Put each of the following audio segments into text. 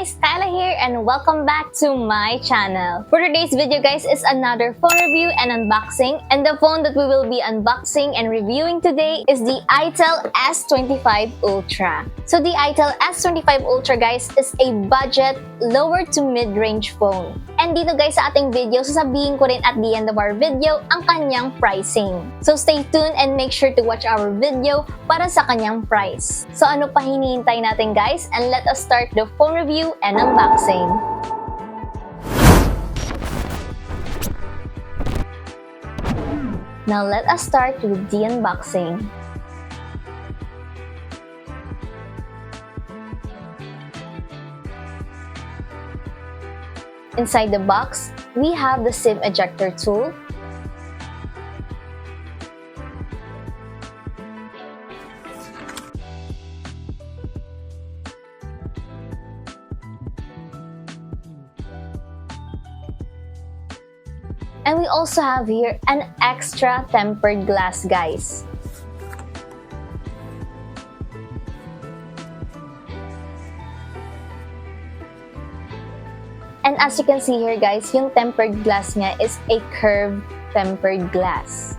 guys, Kyla here and welcome back to my channel. For today's video guys is another phone review and unboxing, and the phone that we will be unboxing and reviewing today is the Itel S25 Ultra. So the Itel S25 Ultra guys is a budget, lower to mid-range phone. And dito guys sa ating video, sasabihin ko rin at the end of our video ang kanyang pricing. So stay tuned and make sure to watch our video para sa kanyang price. So ano pa hinihintay natin guys, and let us start the phone review and unboxing. Now let us start with the unboxing. Inside the box, we have the SIM ejector tool, and we also have here an extra tempered glass guys. And as you can see here guys, yung tempered glass nga is a curved tempered glass.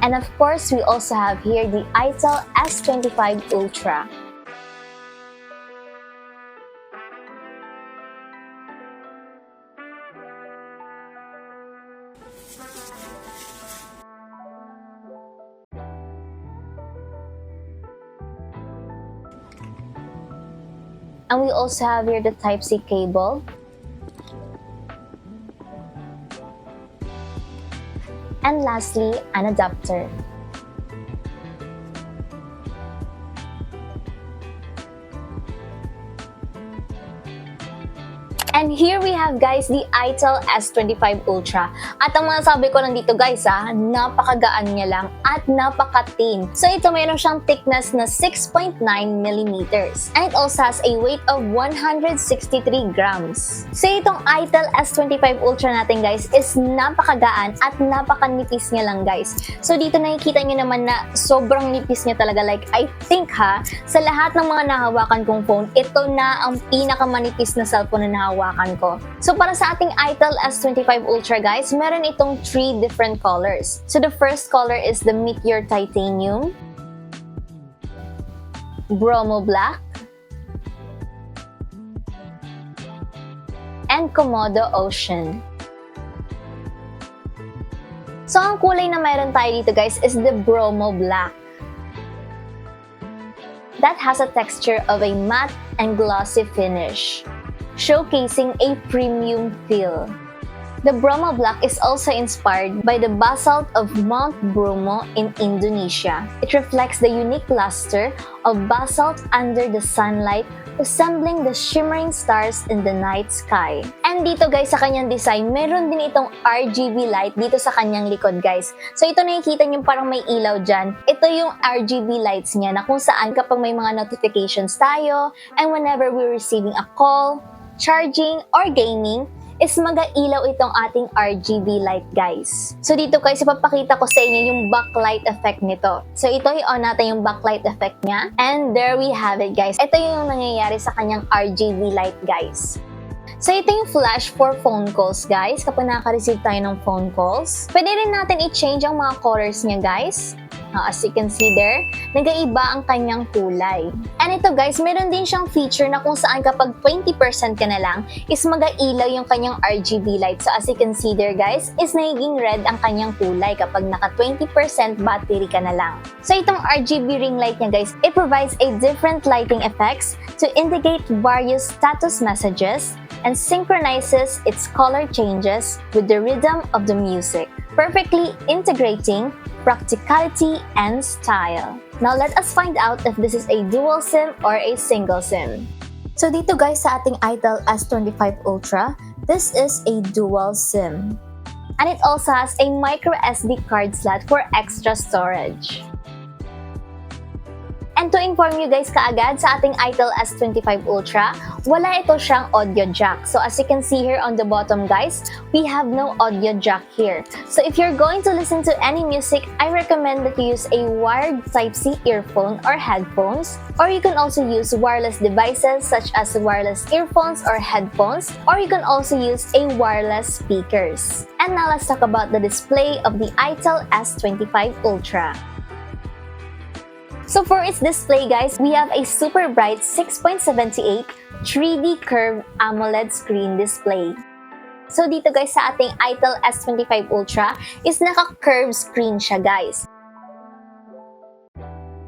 And of course, we also have here the Itel S25 Ultra. And we also have here the Type-C cable. And lastly, an adapter. And here we have guys the Itel S25 Ultra. At ang masasabi ko lang dito guys napakagaan niya lang at napaka-thin. So ito mayroon siyang thickness na 6.9 mm. And it also has a weight of 163 grams. So itong Itel S25 Ultra natin guys is napakagaan at napakanipis niya lang guys. So dito nakikita niyo naman na sobrang nipis niya talaga. Like I think sa lahat ng mga nahawakan kong phone, ito na ang pinakamanipis na cellphone na nahawakan ko. So para sa ating Itel S25 Ultra guys, meron itong 3 different colors. So the first color is the Meteor Titanium, Bromo Black, and Komodo Ocean. So ang kulay na mayroon tayo dito guys is the Bromo Black. That has a texture of a matte and glossy finish, showcasing a premium feel. The Bromo Black is also inspired by the basalt of Mount Bromo in Indonesia. It reflects the unique luster of basalt under the sunlight, resembling the shimmering stars in the night sky. And dito guys sa kanyang design, meron din itong RGB light dito sa kanyang likod guys. So ito nakikita niyo parang may ilaw dyan. Ito yung RGB lights niya na kung saan kapag may mga notifications tayo and whenever we're receiving a call, charging, or gaming, is mag-ailaw itong ating RGB light guys. So dito guys, ipapakita ko sa inyo yung backlight effect nito. So ito i-on natin yung backlight effect niya. And there we have it guys. Ito yung nangyayari sa kanyang RGB light guys. So ito yung flash for phone calls guys. Kapag nakaka-receive tayo ng phone calls, pwede rin natin i-change ang mga colors niya guys. As you can see there, nag-iiba ang kanyang kulay. And ito guys, meron din siyang feature na kung saan kapag 20% ka na lang, is mag-ailaw yung kanyang RGB light. So as you can see there guys, is nagiging red ang kanyang kulay kapag naka 20% battery ka na lang. So itong RGB ring light niya guys, it provides a different lighting effects to indicate various status messages and synchronizes its color changes with the rhythm of the music, perfectly integrating practicality and style. Now let us find out if this is a dual SIM or a single SIM. So dito guys sa ating Itel S25 Ultra, this is a dual SIM. And it also has a micro SD card slot for extra storage. And to inform you guys kaagad sa ating Itel S25 Ultra, wala ito siyang audio jack. So as you can see here on the bottom guys, we have no audio jack here. So if you're going to listen to any music, I recommend that you use a wired Type-C earphone or headphones, or you can also use wireless devices such as wireless earphones or headphones, or you can also use a wireless speakers. And now let's talk about the display of the Itel S25 Ultra. So for its display guys, we have a super bright 6.78 3D curved AMOLED screen display. So dito guys sa ating Itel S25 Ultra is naka-curved screen siya guys.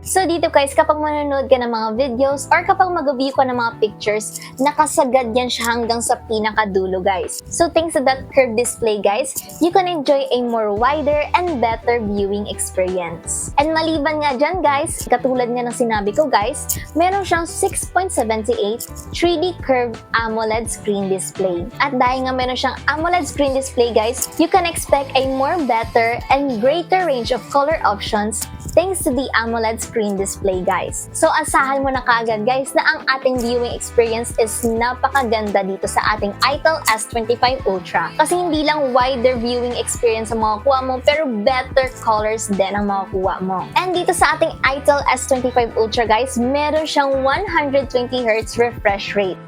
So dito guys, kapag manonood ka ng mga videos or kapag mag-view ka ng mga pictures, nakasagad yan siya hanggang sa pinakadulo guys. So thanks to that curved display guys, you can enjoy a more wider and better viewing experience. And maliban nga dyan guys, katulad nga ng sinabi ko guys, meron siyang 6.78 3D curved AMOLED screen display. At dahil nga meron siyang AMOLED screen display guys, you can expect a more better and greater range of color options thanks to the AMOLED screen display guys. So asahan mo na kaagad guys na ang ating viewing experience is napakaganda dito sa ating Itel S25 Ultra. Kasi hindi lang wider viewing experience ang makukuha mo, pero better colors din ang makukuha mo. And dito sa ating Itel S25 Ultra guys, meron siyang 120Hz refresh rate.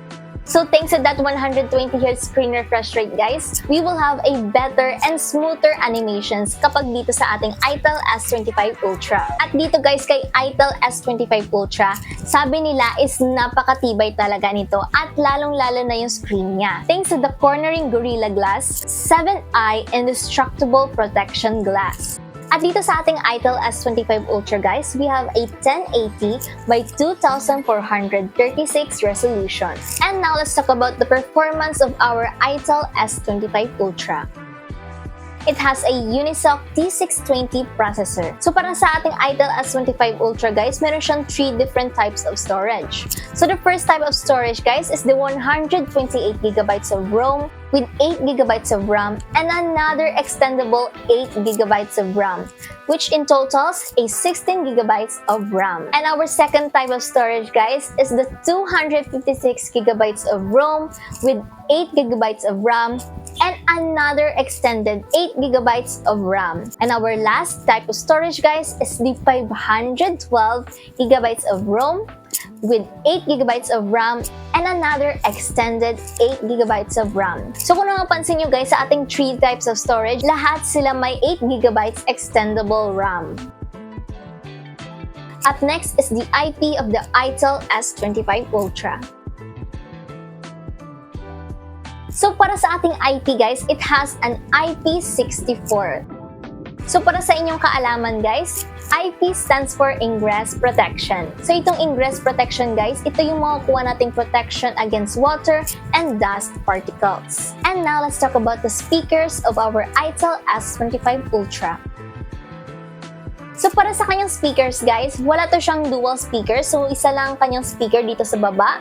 So thanks to that 120Hz screen refresh rate guys, we will have a better and smoother animations kapag dito sa ating Itel S25 Ultra. At dito guys kay Itel S25 Ultra, sabi nila is napakatibay talaga nito at lalong-lalo na yung screen niya. Thanks to the cornering Gorilla Glass 7i Indestructible Protection Glass. At dito sa ating Itel S25 Ultra guys, we have a 1080 by 2436 resolution. And now let's talk about the performance of our Itel S25 Ultra. It has a Unisoc T620 processor. So para sa ating Itel S25 Ultra guys, meron siyang 3 different types of storage. So the first type of storage guys is the 128GB of ROM with 8GB of RAM and another extendable 8GB of RAM, which in totals a 16GB of RAM. And our second type of storage guys is the 256GB of ROM with 8GB of RAM and another extended 8GB of RAM. And our last type of storage guys is the 512GB of ROM with 8GB of RAM and another extended 8GB of RAM. So kung napansin nyo guys sa ating 3 types of storage, lahat sila may 8GB extendable RAM. Up next is the IP of the Itel S25 Ultra. So para sa ating IP guys, it has an IP64. So para sa inyong kaalaman guys, IP stands for Ingress Protection. So itong Ingress Protection guys, ito yung makukuha nating protection against water and dust particles. And now let's talk about the speakers of our Itel S25 Ultra. So para sa kanyang speakers guys, wala to siyang dual speaker. So isa lang kanyang speaker dito sa baba.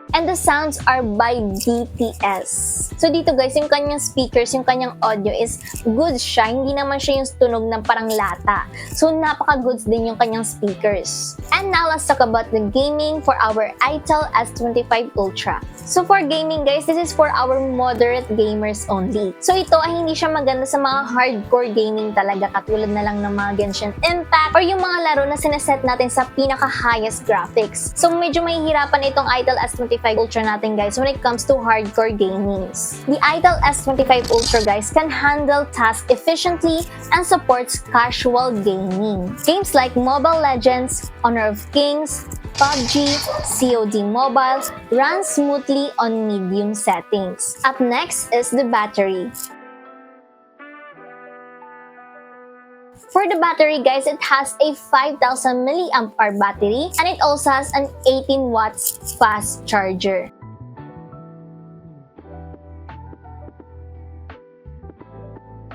And the sounds are by BTS. So dito guys, yung kanyang speakers, yung kanyang audio is good siya. Hindi naman siya yung tunog ng parang lata. So napaka-goods din yung kanyang speakers. And now let's talk about the gaming for our Itel S25 Ultra. So for gaming guys, this is for our moderate gamers only. So ito ay hindi siya maganda sa mga hardcore gaming talaga, katulad na lang ng mga Genshin Impact or yung mga laro na sineset natin sa pinaka-highest graphics. So medyo mahihirapan itong Itel S25 Ultra natin guys when it comes to hardcore gamings. The Itel S25 Ultra guys can handle tasks efficiently and supports casual gaming. Games like Mobile Legends, Honor of Kings, PUBG, COD Mobile run smoothly on medium settings. Up next is the battery. For the battery guys, it has a 5000 mAh battery and it also has an 18 watts fast charger.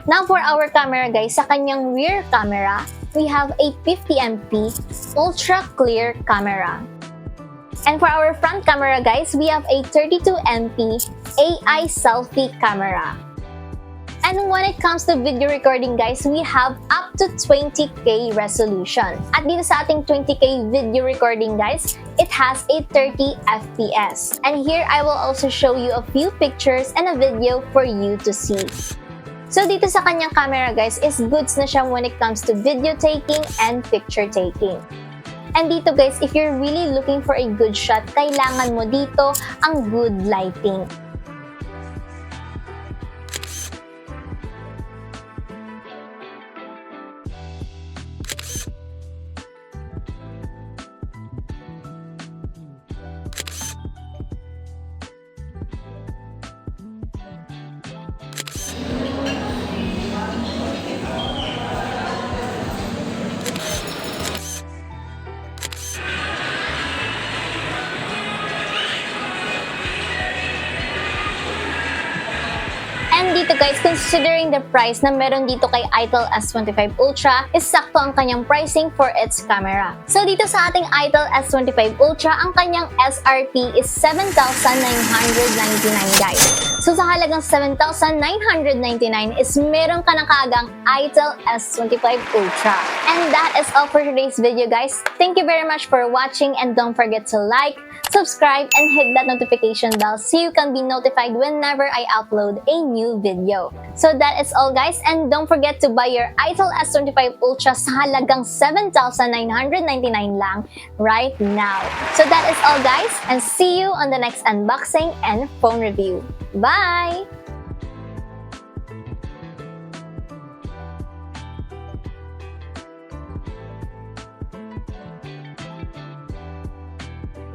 Now for our camera guys, sa kanyang rear camera, we have a 50MP ultra clear camera. And for our front camera guys, we have a 32MP AI selfie camera. And when it comes to video recording guys, we have up to 20K resolution. At dito sa ating 20K video recording guys, it has a 30 FPS. And here I will also show you a few pictures and a video for you to see. So dito sa kanyang camera guys is goods na siya when it comes to video taking and picture taking. And dito guys, if you're really looking for a good shot, kailangan mo dito ang good lighting. And dito guys, considering the price na meron dito kay Itel S25 Ultra, is sakto ang kanyang pricing for its camera. So dito sa ating Itel S25 Ultra, ang kanyang SRP is 7,999 guys. So sa halagang 7,999 is meron ka na kagang Itel S25 Ultra. And that is all for today's video guys. Thank you very much for watching and don't forget to like, subscribe, and hit that notification bell so you can be notified whenever I upload a new video. So that is all guys, and don't forget to buy your Itel S25 Ultra sa halagang 7,999 lang right now. So that is all guys, and see you on the next unboxing and phone review. Bye!